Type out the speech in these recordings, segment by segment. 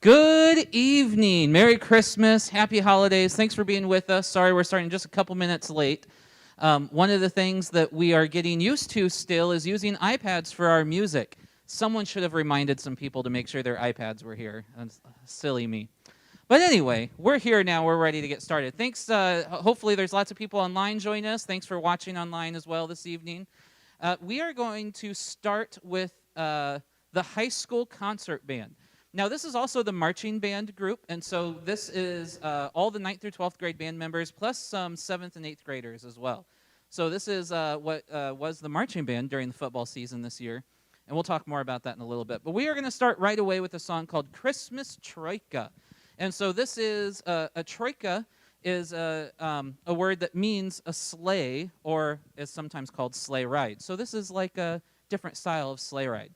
Good evening. Merry Christmas. Happy holidays. Thanks for being with us. Sorry we're starting just a couple minutes late. One of the things that we are getting used to still is using iPads for our music. Someone should have reminded some people to make sure their iPads were here. That's silly me. But anyway, we're here now. We're ready to get started. Thanks. Hopefully there's lots of people online joining us. Thanks for watching online as well this evening. We are going to start with the high school concert band. Now, this is also the marching band group, and so this is all the 9th through 12th grade band members, plus some 7th and 8th graders as well. So this is what was the marching band during the football season this year, and we'll talk more about that in a little bit. But we are going to start right away with a song called Christmas Troika. And so this is, a troika is a word that means a sleigh, or is sometimes called sleigh ride. So this is like a different style of sleigh ride.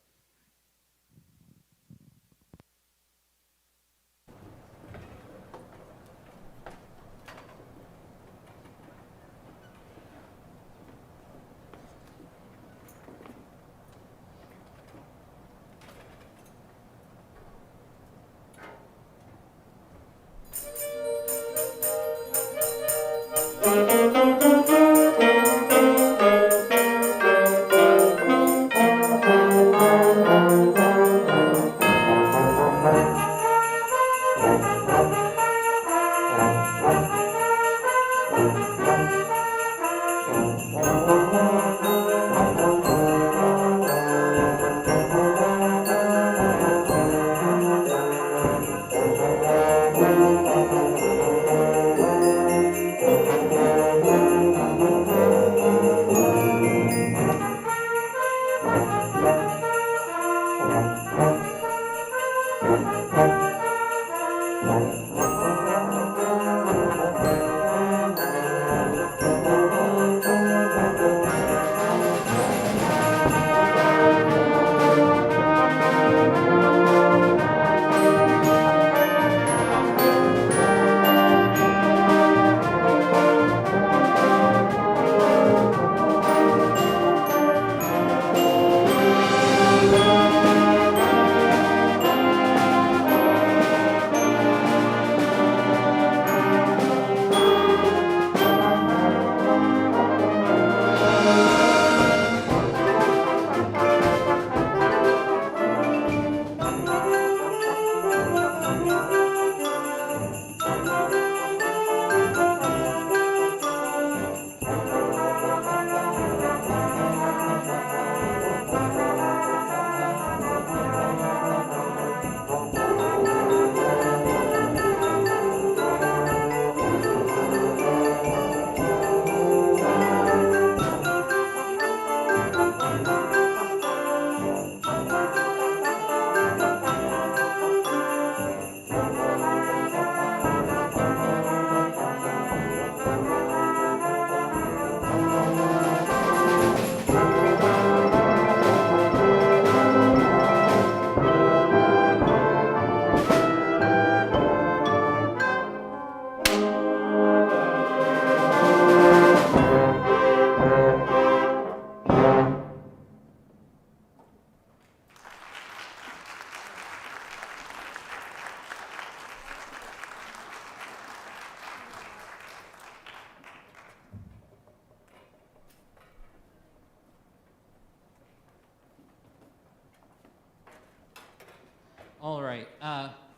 All right.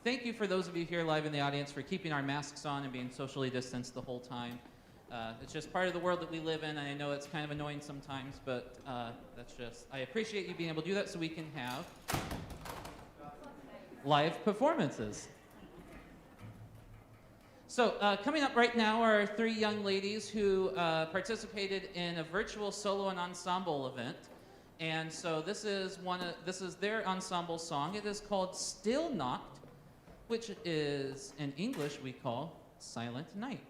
Thank you for those of you here live in the audience for keeping our masks on and being socially distanced the whole time. It's just part of the world that we live in, and I know it's kind of annoying sometimes, but I appreciate you being able to do that so we can have live performances. So coming up right now are three young ladies who participated in a virtual solo and ensemble event. And so this is their ensemble song. It is called Stille Nacht, which is in English we call Silent Night.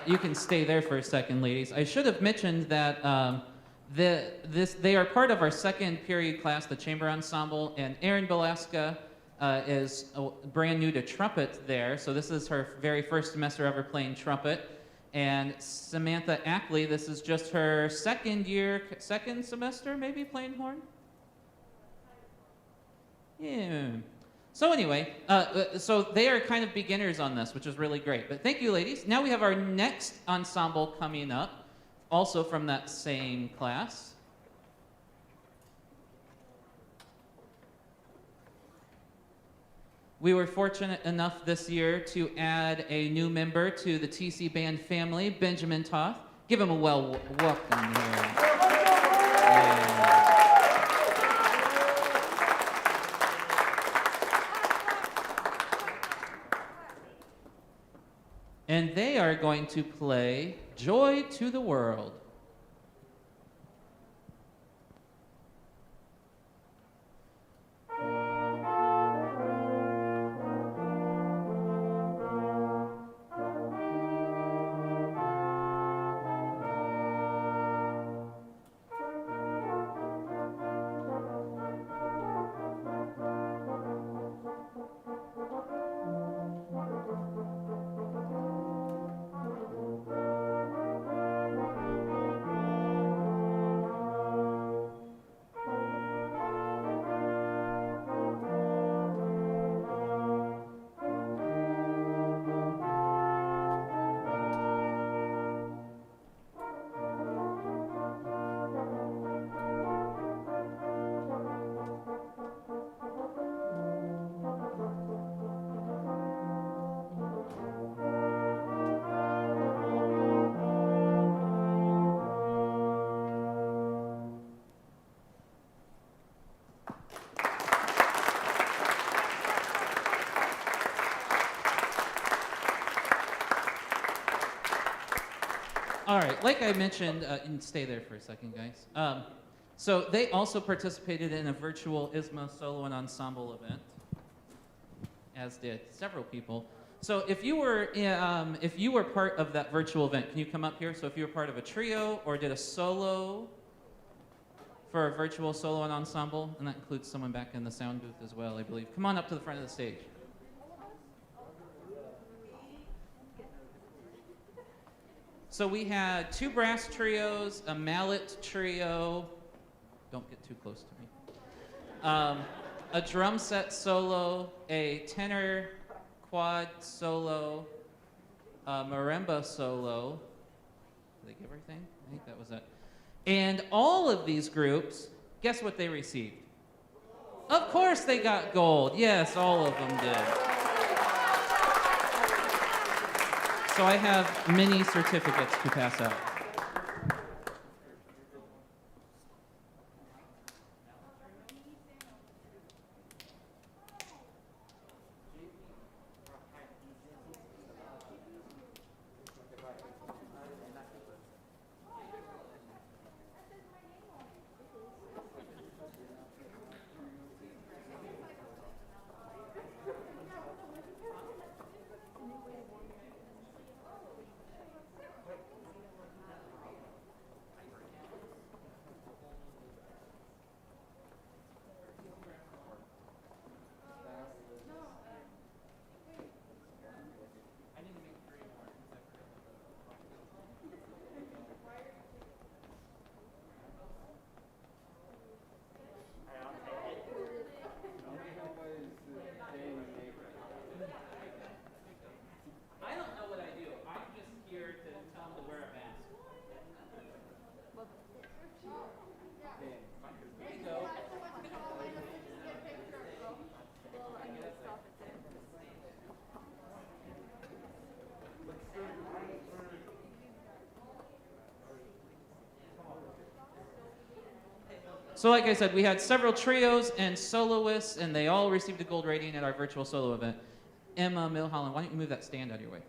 You can stay there for a second, ladies. I should have mentioned that they are part of our second period class, the chamber ensemble, and Erin Balaska is brand new to trumpet there, so this is her very first semester ever playing trumpet. And Samantha Ackley, this is just her second semester maybe playing horn? Yeah. So anyway, so they are kind of beginners on this, which is really great. But thank you, ladies. Now we have our next ensemble coming up, also from that same class. We were fortunate enough this year to add a new member to the TC band family, Benjamin Toth. Give him a welcome here. Yeah. And they are going to play Joy to the World. All right, like I mentioned, and stay there for a second, guys. So they also participated in a virtual ISMA solo and ensemble event, as did several people. So if you were part of that virtual event, can you come up here? So if you were part of a trio or did a solo for a virtual solo and ensemble, and that includes someone back in the sound booth as well, I believe. Come on up to the front of the stage. So we had 2 brass trios, a mallet trio, don't get too close to me, a drum set solo, a tenor quad solo, a marimba solo. Did they give everything? I think that was it. And all of these groups, guess what they received? Of course they got gold. Yes, all of them did. So I have many certificates to pass out. So like I said, we had several trios and soloists, and they all received a gold rating at our virtual solo event. Emma Milholland, why don't you move that stand out of your way?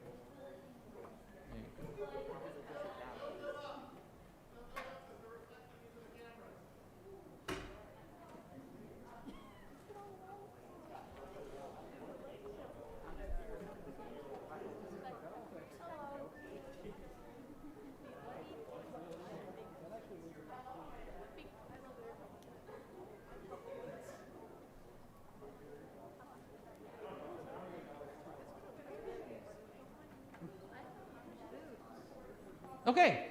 Okay.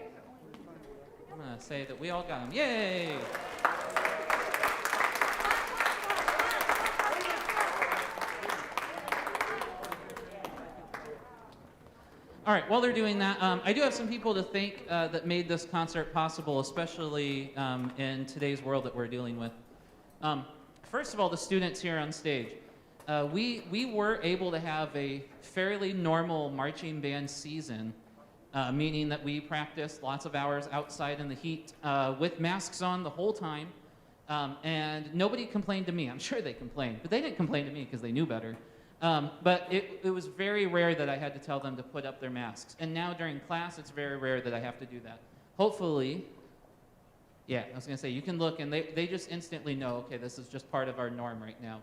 I'm going to say that we all got them. Yay! All right, while they're doing that, I do have some people to thank that made this concert possible, especially in today's world that we're dealing with. First of all, the students here on stage. We were able to have a fairly normal marching band season, meaning that we practiced lots of hours outside in the heat with masks on the whole time, and nobody complained to me. I'm sure they complained, but they didn't complain to me because they knew better. But it was very rare that I had to tell them to put up their masks. And now during class, it's very rare that I have to do that. Hopefully, yeah, I was going to say, you can look and they just instantly know, okay, this is just part of our norm right now.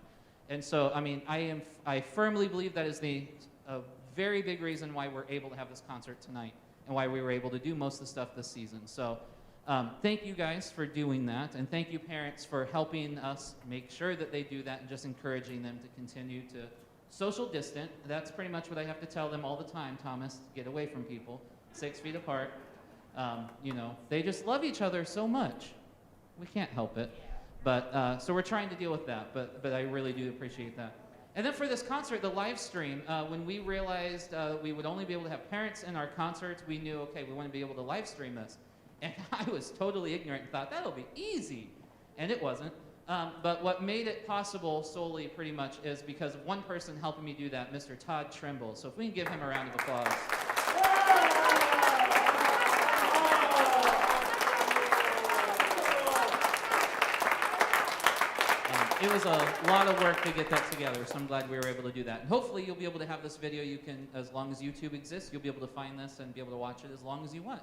And so, I mean, I firmly believe that is a very big reason why we're able to have this concert tonight and why we were able to do most of the stuff this season. So thank you guys for doing that. And thank you parents for helping us make sure that they do that and just encouraging them to continue to social distant. That's pretty much what I have to tell them all the time, Thomas. Get away from people, 6 feet apart. You know, they just love each other so much. We can't help it. But so we're trying to deal with that, but I really do appreciate that. And then for this concert, the live stream, when we realized we would only be able to have parents in our concerts, we knew, okay, we want to be able to live stream this. And I was totally ignorant and thought, that'll be easy. And it wasn't. But what made it possible solely pretty much is because of one person helping me do that, Mr. Todd Trimble. So if we can give him a round of applause. It was a lot of work to get that together, so I'm glad we were able to do that. And hopefully you'll be able to have this video. You can, as long as YouTube exists, you'll be able to find this and be able to watch it as long as you want.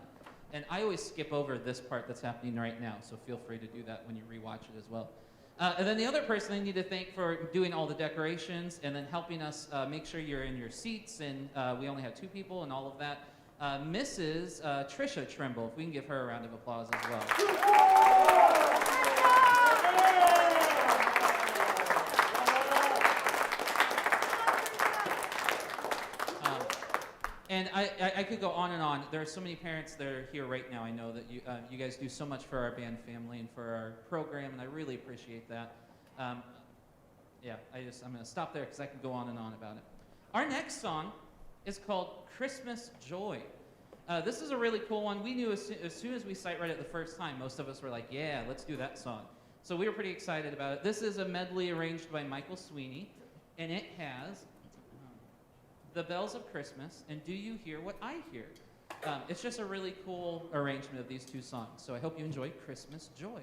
And I always skip over this part that's happening right now, so feel free to do that when you rewatch it as well. And then the other person I need to thank for doing all the decorations and then helping us make sure you're in your seats, and we only had 2 people and all of that, Mrs. Trisha Trimble. If we can give her a round of applause as well. And I could go on and on. There are so many parents that are here right now. I know that you guys do so much for our band family and for our program, and I really appreciate that. Yeah, I'm going to stop there because I could go on and on about it. Our next song is called Christmas Joy. This is a really cool one. We knew as soon as we sight read it the first time, most of us were like, yeah, let's do that song. So we were pretty excited about it. This is a medley arranged by Michael Sweeney, and it has The Bells of Christmas, and Do You Hear What I Hear? It's just a really cool arrangement of these 2 songs. So I hope you enjoy Christmas Joy.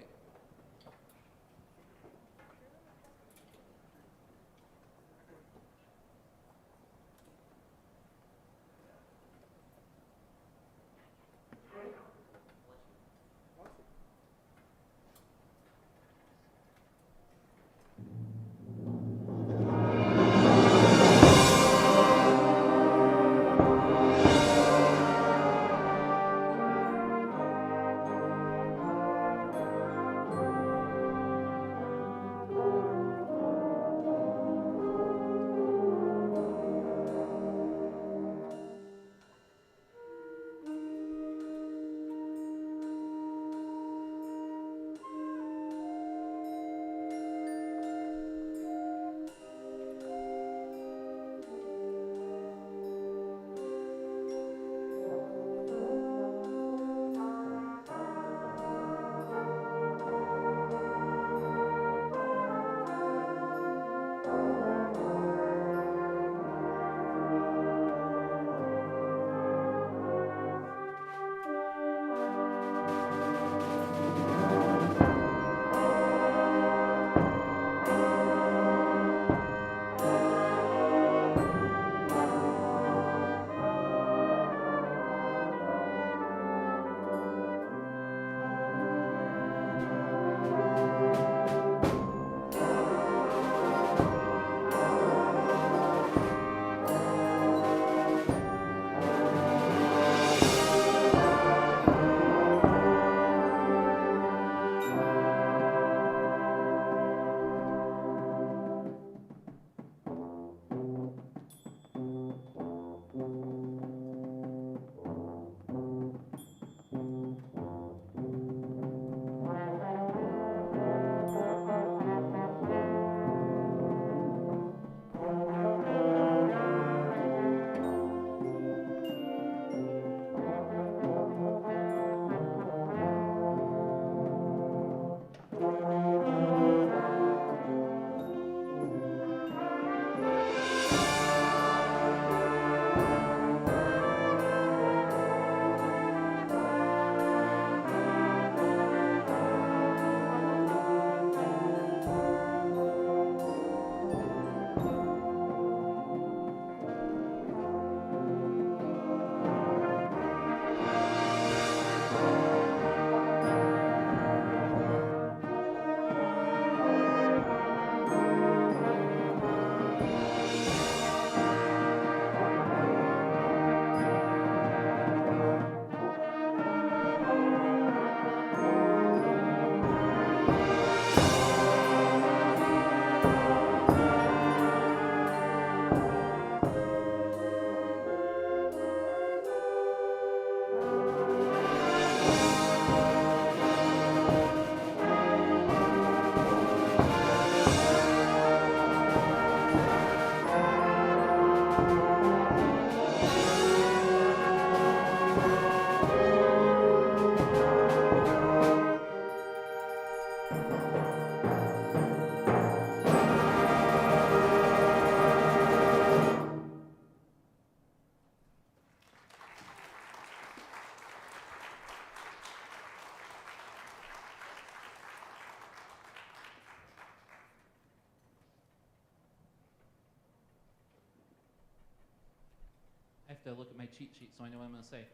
have to look at my cheat sheet so I know what I'm going to say.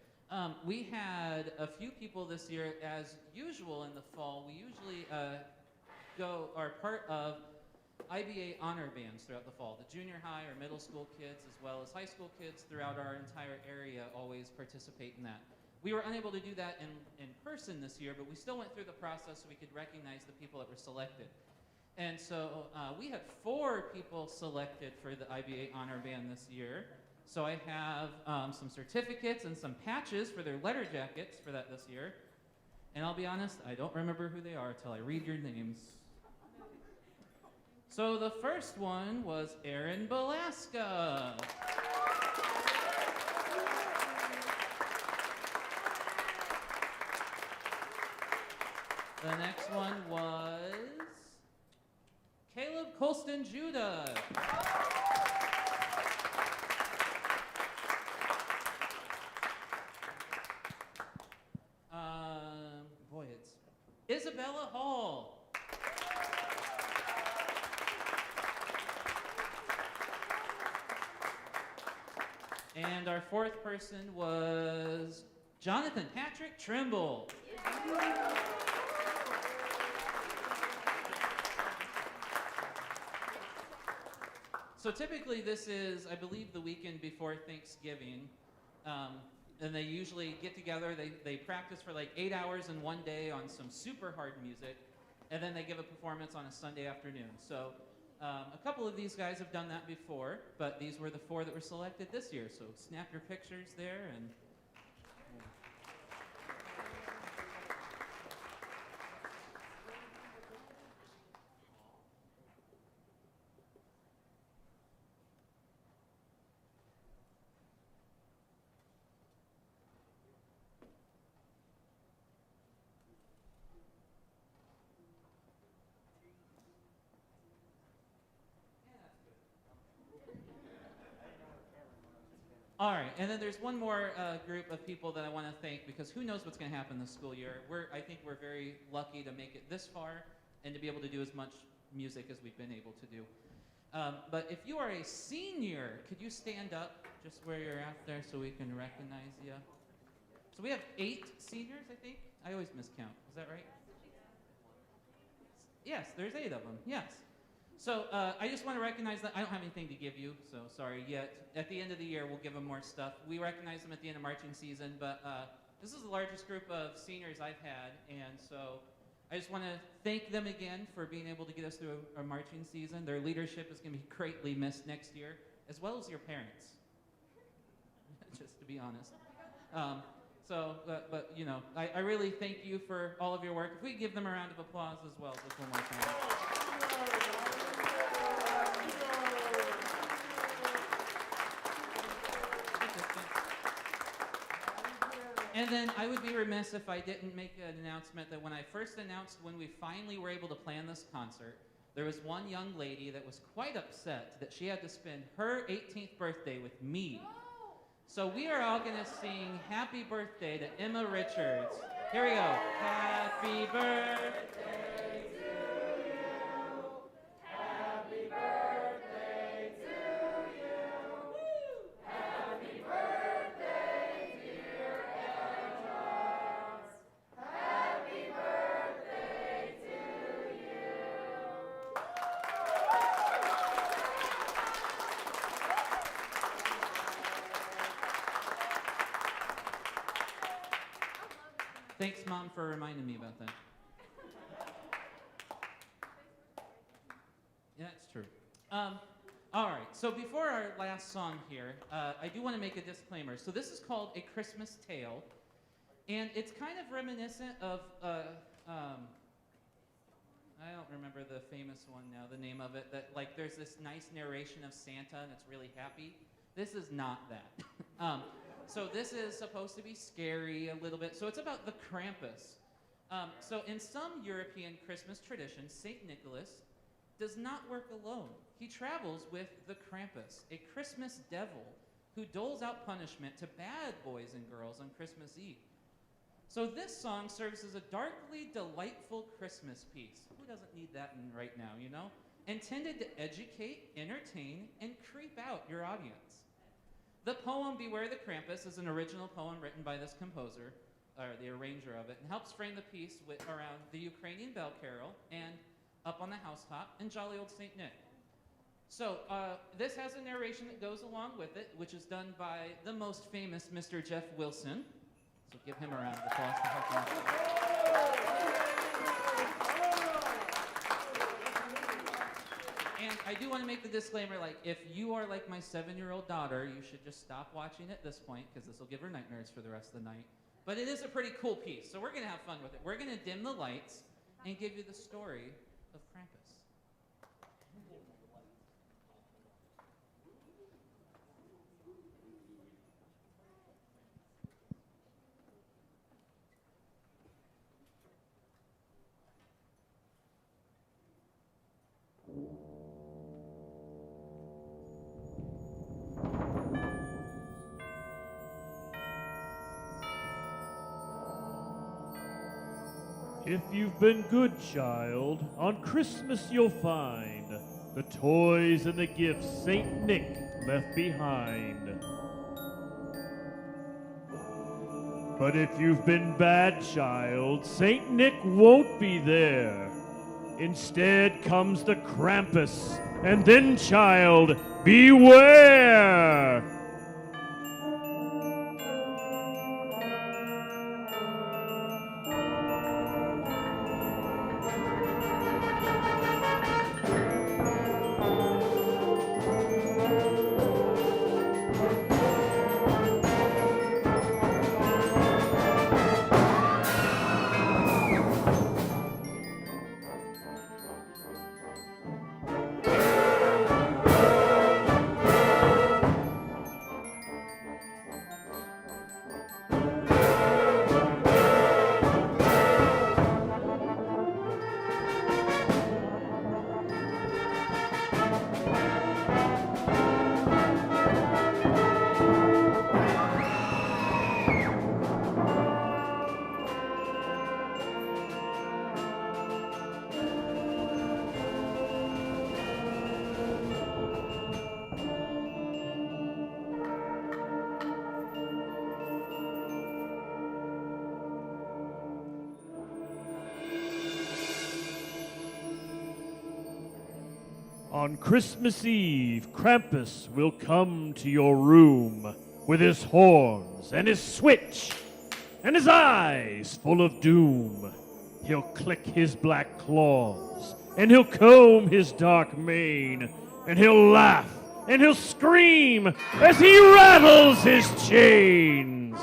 We had a few people this year, as usual in the fall. We usually are part of IBA honor bands throughout the fall. The junior high or middle school kids, as well as high school kids throughout our entire area, always participate in that. We were unable to do that in person this year, but we still went through the process so we could recognize the people that were selected. And so we had 4 people selected for the IBA honor band this year. So I have some certificates and some patches for their letter jackets for that this year. And I'll be honest, I don't remember who they are until I read your names. So the first one was Erin Balaska. The next one was Caleb Colston Judah. It's Isabella Hall. And our 4th person was Jonathan Patrick Trimble. So typically this is, I believe, the weekend before Thanksgiving. And they usually get together, they practice for like 8 hours in one day on some super hard music, and then they give a performance on a Sunday afternoon. So a couple of these guys have done that before, but these were the 4 that were selected this year. So snap your pictures there and... All right, and then there's one more group of people that I want to thank, because who knows what's going to happen this school year. I think we're very lucky to make it this far and to be able to do as much music as we've been able to do. But if you are a senior, could you stand up just where you're at there so we can recognize you? So we have 8 seniors, I think. I always miscount. Is that right? Yes, there's 8 of them. Yes. So I just want to recognize that I don't have anything to give you, so sorry yet. At the end of the year, we'll give them more stuff. We recognize them at the end of marching season, but this is the largest group of seniors I've had, and so I just want to thank them again for being able to get us through our marching season. Their leadership is going to be greatly missed next year, as well as your parents, just to be honest. But you know, I really thank you for all of your work. If we give them a round of applause as well, just one more time. And then I would be remiss if I didn't make an announcement that when I first announced when we finally were able to plan this concert, there was one young lady that was quite upset that she had to spend her 18th birthday with me. So we are all going to sing Happy Birthday to Emma Richards. Here we go. Happy birthday to you. Happy birthday to you. Woo! Happy birthday, dear Emma. Happy birthday to you. Thanks, Mom, for reminding me about that. Yeah, that's true. All right, so before our last song here, I do want to make a disclaimer. So this is called A Christmas Tale, and it's kind of reminiscent of, I don't remember the famous one now, the name of it, that like there's this nice narration of Santa and it's really happy. This is not that. So this is supposed to be scary a little bit. So it's about the Krampus. So in some European Christmas traditions, St. Nicholas does not work alone. He travels with the Krampus, a Christmas devil who doles out punishment to bad boys and girls on Christmas Eve. So this song serves as a darkly delightful Christmas piece. Who doesn't need that right now, you know? Intended to educate, entertain, and creep out your audience. The poem Beware the Krampus is an original poem written by this composer, or the arranger of it, and helps frame the piece around the Ukrainian bell carol and Up on the Housetop and Jolly Old St. Nick. So this has a narration that goes along with it, which is done by the most famous Mr. Jeff Wilson. So give him a round of applause to help him. And I do want to make the disclaimer, like, if you are like my 7-year-old daughter, you should just stop watching at this point, because this will give her nightmares for the rest of the night. But it is a pretty cool piece, so we're going to have fun with it. We're going to dim the lights and give you the story of Krampus. If you've been good, child, on Christmas you'll find the toys and the gifts St. Nick left behind. But if you've been bad, child, St. Nick won't be there. Instead comes the Krampus, and then, child, beware! On Christmas Eve, Krampus will come to your room with his horns and his switch and his eyes full of doom. He'll click his black claws and he'll comb his dark mane and he'll laugh and he'll scream as he rattles his chains.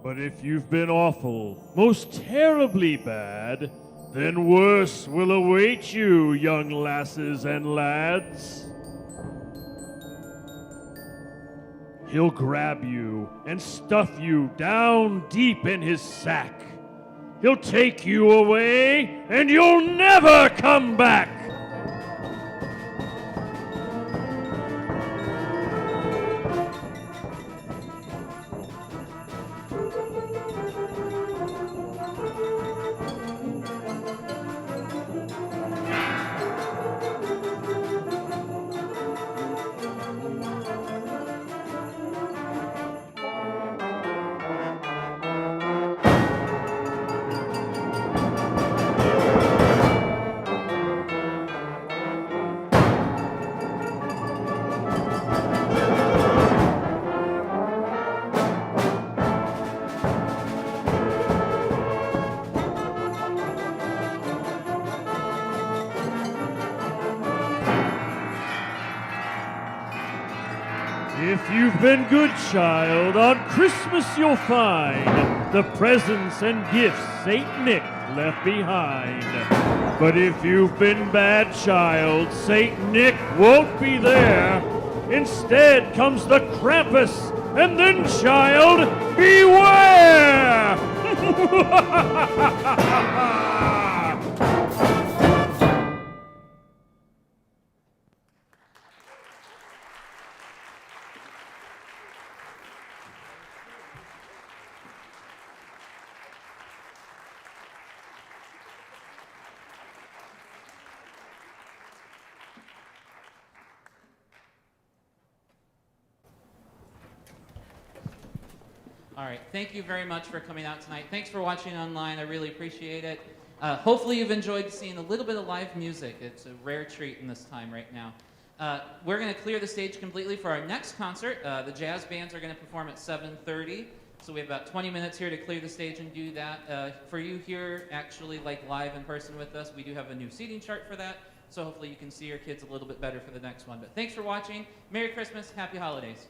But if you've been awful, most terribly bad, then worse will await you, young lasses and lads. He'll grab you and stuff you down deep in his sack. He'll take you away and you'll never come back. you've been good, child, on Christmas you'll find the presents and gifts Saint Nick left behind. But if you've been bad, child, Saint Nick won't be there. Instead comes the Krampus, and then, child, beware! All right, thank you very much for coming out tonight. Thanks for watching online. I really appreciate it. Hopefully you've enjoyed seeing a little bit of live music. It's a rare treat in this time right now. We're going to clear the stage completely for our next concert. The jazz bands are going to perform at 7:30. So we have about 20 minutes here to clear the stage and do that. For you here, actually, like live in person with us, we do have a new seating chart for that. So hopefully you can see your kids a little bit better for the next one. But thanks for watching. Merry Christmas. Happy holidays.